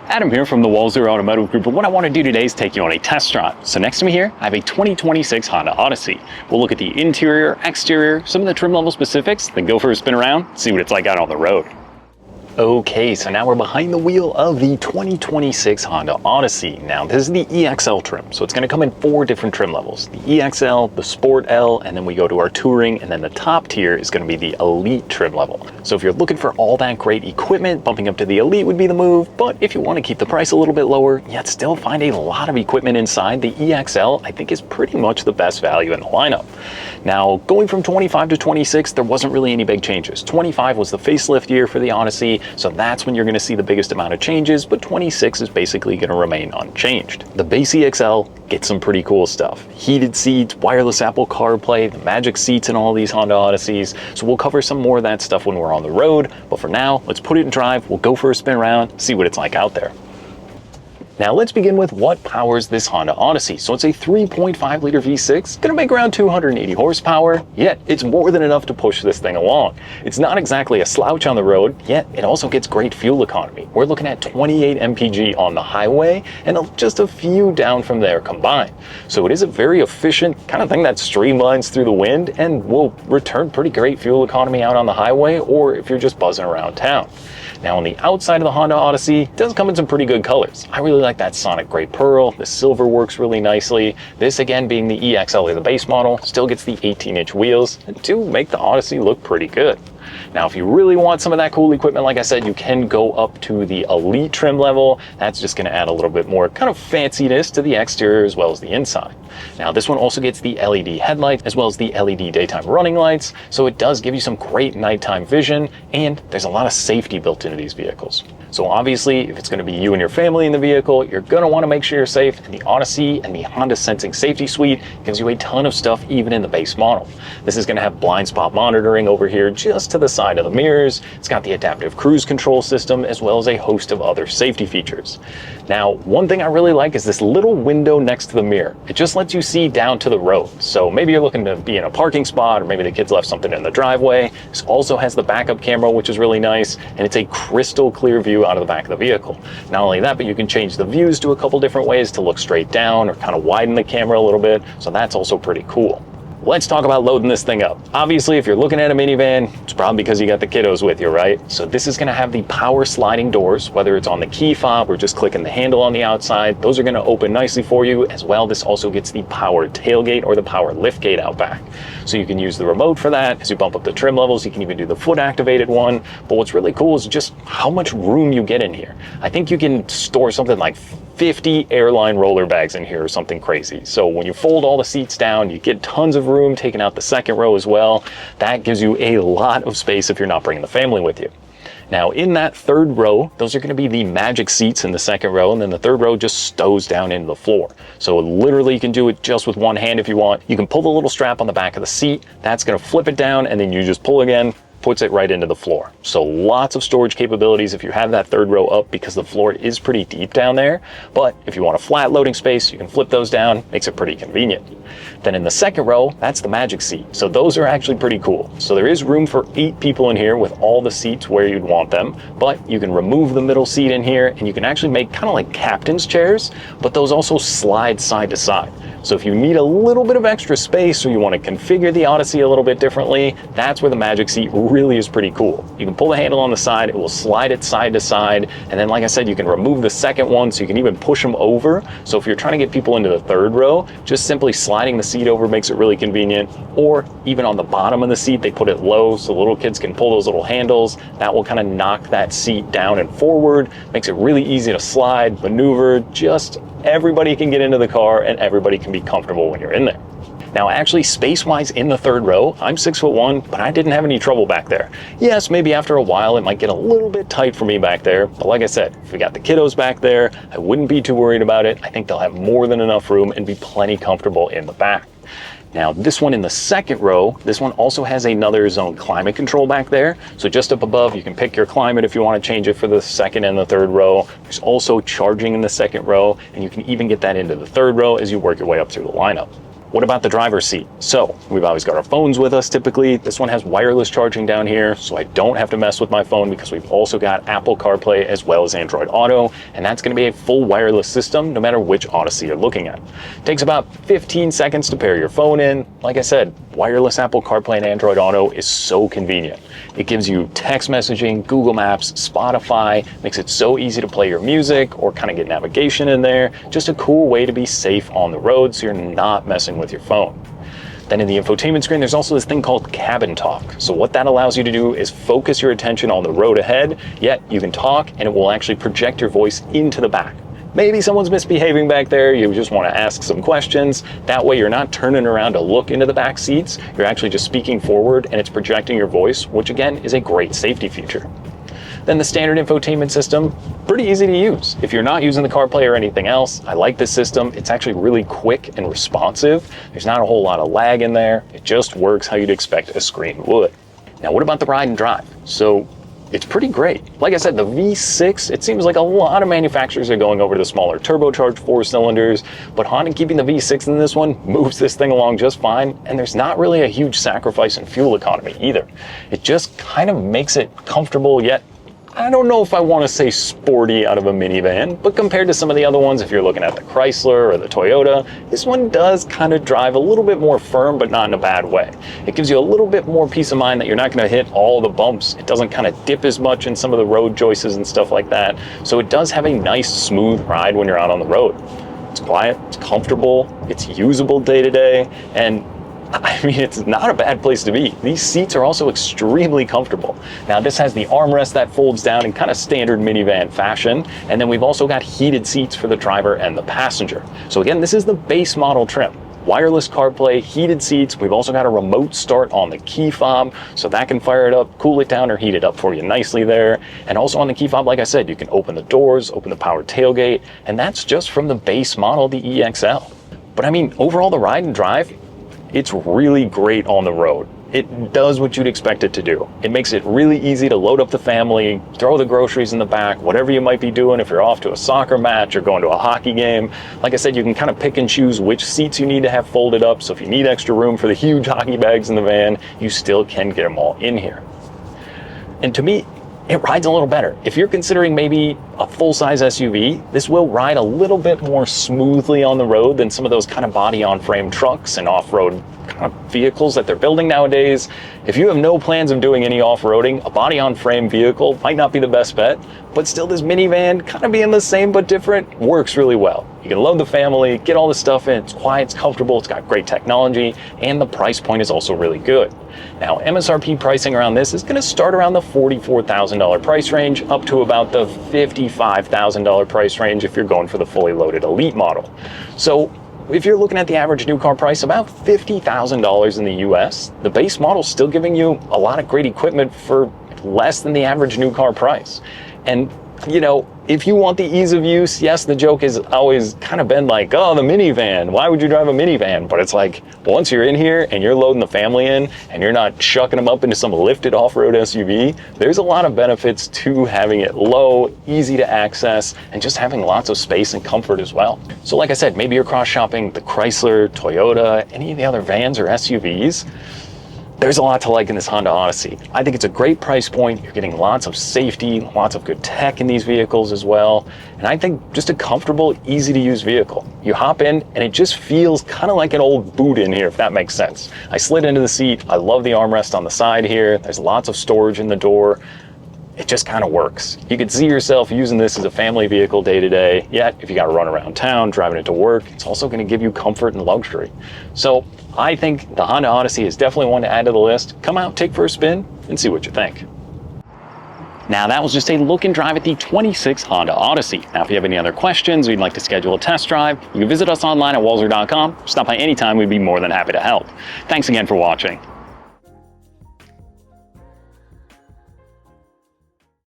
Adam here from the Walser Automotive Group, and what I want to do today is take you on a test drive. So next to me here, I have a 2026 Honda Odyssey. We'll look at the interior, exterior, some of the trim level specifics, then go for a spin around, see what it's like out on the road. Okay, so now we're behind the wheel of the 2026 Honda Odyssey. Now, this is the EXL trim, so it's going to come in 4 different trim levels. The EXL, the Sport L, and then we go to our Touring, and then the top tier is going to be the Elite trim level. So if you're looking for all that great equipment, bumping up to the Elite would be the move, but if you want to keep the price a little bit lower, yet still find a lot of equipment inside, the EXL, I think, is pretty much the best value in the lineup. Now, going from 25 to 26, there wasn't really any big changes. 25 was the facelift year for the Odyssey, so that's when you're going to see the biggest amount of changes, but 26 is basically going to remain unchanged. The base EXL gets some pretty cool stuff. Heated seats, wireless Apple CarPlay, the magic seats in all these Honda Odysseys, so we'll cover some more of that stuff when we're on the road, but for now, let's put it in drive, we'll go for a spin around, see what it's like out there. Now let's begin with what powers this Honda Odyssey. So it's a 3.5 liter V6, gonna make around 280 horsepower, yet it's more than enough to push this thing along. It's not exactly a slouch on the road, yet it also gets great fuel economy. We're looking at 28 mpg on the highway and just a few down from there combined. So it is a very efficient kind of thing that streamlines through the wind and will return pretty great fuel economy out on the highway or if you're just buzzing around town. Now on the outside of the Honda Odyssey, it does come in some pretty good colors. I really like that Sonic Gray Pearl, the silver works really nicely. This again being the EXL, the base model, still gets the 18-inch wheels and do make the Odyssey look pretty good. Now, if you really want some of that cool equipment, like I said, you can go up to the Elite trim level. That's just gonna add a little bit more kind of fanciness to the exterior as well as the inside. Now, this one also gets the LED headlights as well as the LED daytime running lights. So it does give you some great nighttime vision and there's a lot of safety built into these vehicles. So obviously, if it's gonna be you and your family in the vehicle, you're gonna wanna make sure you're safe, and the Odyssey and the Honda Sensing Safety Suite gives you a ton of stuff even in the base model. This is gonna have blind spot monitoring over here just to the side of the mirrors. It's got the adaptive cruise control system as well as a host of other safety features. Now, one thing I really like is this little window next to the mirror. It just lets you see down to the road. So maybe you're looking to be in a parking spot or maybe the kids left something in the driveway. This also has the backup camera, which is really nice, and it's a crystal clear view out of the back of the vehicle. Not only that, but you can change the views to a couple different ways to look straight down or kind of widen the camera a little bit. So that's also pretty cool. Let's talk about loading this thing up. Obviously, if you're looking at a minivan, it's probably because you got the kiddos with you, right? So this is gonna have the power sliding doors, whether it's on the key fob or just clicking the handle on the outside, those are gonna open nicely for you. As well, this also gets the power tailgate or the power lift gate out back. So you can use the remote for that. As you bump up the trim levels, you can even do the foot activated one. But what's really cool is just how much room you get in here. I think you can store something like 50 airline roller bags in here or something crazy. So when you fold all the seats down, you get tons of room, taking out the second row as well. That gives you a lot of space if you're not bringing the family with you. Now in that third row, those are gonna be the magic seats in the second row, and then the third row just stows down into the floor. So literally you can do it just with one hand if you want. You can pull the little strap on the back of the seat, that's gonna flip it down, and then you just pull again, puts it right into the floor. So lots of storage capabilities if you have that third row up because the floor is pretty deep down there. But if you want a flat loading space, you can flip those down, makes it pretty convenient. Then in the second row, that's the magic seat. So those are actually pretty cool. So there is room for 8 people in here with all the seats where you'd want them, but you can remove the middle seat in here and you can actually make kind of like captain's chairs, but those also slide side to side. So if you need a little bit of extra space or you want to configure the Odyssey a little bit differently, that's where the magic seat really is pretty cool. You can pull the handle on the side, it will slide it side to side, and then like I said, you can remove the second one so you can even push them over. So if you're trying to get people into the third row, just simply sliding the seat over makes it really convenient. Or even on the bottom of the seat, they put it low so little kids can pull those little handles. That will kind of knock that seat down and forward, makes it really easy to slide, maneuver, just everybody can get into the car and everybody can be comfortable when you're in there. Now, actually, space-wise in the third row, I'm 6'1", but I didn't have any trouble back there. Yes, maybe after a while it might get a little bit tight for me back there, but like I said, if we got the kiddos back there, I wouldn't be too worried about it. I think they'll have more than enough room and be plenty comfortable in the back. Now, this one in the second row, this one also has another zone climate control back there. So just up above, you can pick your climate if you want to change it for the second and the third row. There's also charging in the second row, and you can even get that into the third row as you work your way up through the lineup. What about the driver's seat? So we've always got our phones with us typically. This one has wireless charging down here, so I don't have to mess with my phone because we've also got Apple CarPlay as well as Android Auto, and that's going to be a full wireless system no matter which Odyssey you're looking at. It takes about 15 seconds to pair your phone in. Like I said, wireless Apple CarPlay and Android Auto is so convenient. It gives you text messaging, Google Maps, Spotify, makes it so easy to play your music or kind of get navigation in there. Just a cool way to be safe on the road so you're not messing with your phone. Then in the infotainment screen, there's also this thing called Cabin Talk. So what that allows you to do is focus your attention on the road ahead, yet you can talk and it will actually project your voice into the back. Maybe someone's misbehaving back there, you just want to ask some questions. That way you're not turning around to look into the back seats, you're actually just speaking forward and it's projecting your voice, which again is a great safety feature. Then the standard infotainment system, pretty easy to use. If you're not using the CarPlay or anything else, I like this system. It's actually really quick and responsive. There's not a whole lot of lag in there. It just works how you'd expect a screen would. Now, what about the ride and drive? So it's pretty great. Like I said, the V6, it seems like a lot of manufacturers are going over to the smaller turbocharged 4 cylinders, but Honda keeping the V6 in this one moves this thing along just fine, and there's not really a huge sacrifice in fuel economy either. It just kind of makes it comfortable, yet I don't know if I want to say sporty out of a minivan, but compared to some of the other ones, if you're looking at the Chrysler or the Toyota, this one does kind of drive a little bit more firm, but not in a bad way. It gives you a little bit more peace of mind that you're not going to hit all the bumps. It doesn't kind of dip as much in some of the road choices and stuff like that. So it does have a nice, smooth ride when you're out on the road. It's quiet, it's comfortable, it's usable day to day, and I mean, it's not a bad place to be. These seats are also extremely comfortable. Now, this has the armrest that folds down in kind of standard minivan fashion, and then we've also got heated seats for the driver and the passenger. So again, this is the base model trim. Wireless CarPlay, heated seats. We've also got a remote start on the key fob, so that can fire it up, cool it down, or heat it up for you nicely there. And also on the key fob, like I said, you can open the doors, open the power tailgate, and that's just from the base model, the EXL. But I mean, overall, the ride and drive, it's really great on the road. It does what you'd expect it to do. It makes it really easy to load up the family, throw the groceries in the back, whatever you might be doing if you're off to a soccer match or going to a hockey game. Like I said, you can kind of pick and choose which seats you need to have folded up, so if you need extra room for the huge hockey bags in the van, you still can get them all in here. And to me, it rides a little better. If you're considering maybe a full-size SUV, this will ride a little bit more smoothly on the road than some of those kind of body-on-frame trucks and off-road kind of vehicles that they're building nowadays. If you have no plans of doing any off-roading, a body-on-frame vehicle might not be the best bet, but still this minivan, kind of being the same but different, works really well. You can load the family, get all the stuff in, it's quiet, it's comfortable, it's got great technology, and the price point is also really good. Now, MSRP pricing around this is going to start around the $44,000 price range up to about the $55,000 price range if you're going for the fully loaded Elite model. So if you're looking at the average new car price, about $50,000 in the US, the base model is still giving you a lot of great equipment for less than the average new car price. And you know, if you want the ease of use, yes, the joke has always kind of been like, oh, the minivan, why would you drive a minivan? But it's like, once you're in here and you're loading the family in and you're not shucking them up into some lifted off-road SUV, there's a lot of benefits to having it low, easy to access, and just having lots of space and comfort as well. So like I said, maybe you're cross-shopping the Chrysler, Toyota, any of the other vans or SUVs. There's a lot to like in this Honda Odyssey. I think it's a great price point. You're getting lots of safety, lots of good tech in these vehicles as well. And I think just a comfortable, easy to use vehicle. You hop in and it just feels kind of like an old boot in here, if that makes sense. I slid into the seat. I love the armrest on the side here. There's lots of storage in the door. It just kind of works. You could see yourself using this as a family vehicle day to day, yet if you got to run around town, driving it to work, it's also going to give you comfort and luxury. So I think the Honda Odyssey is definitely one to add to the list. Come out, take for a spin, and see what you think. Now that was just a look and drive at the 26 Honda Odyssey. Now if you have any other questions or you'd like to schedule a test drive, you can visit us online at walser.com. Stop by anytime, we'd be more than happy to help. Thanks again for watching.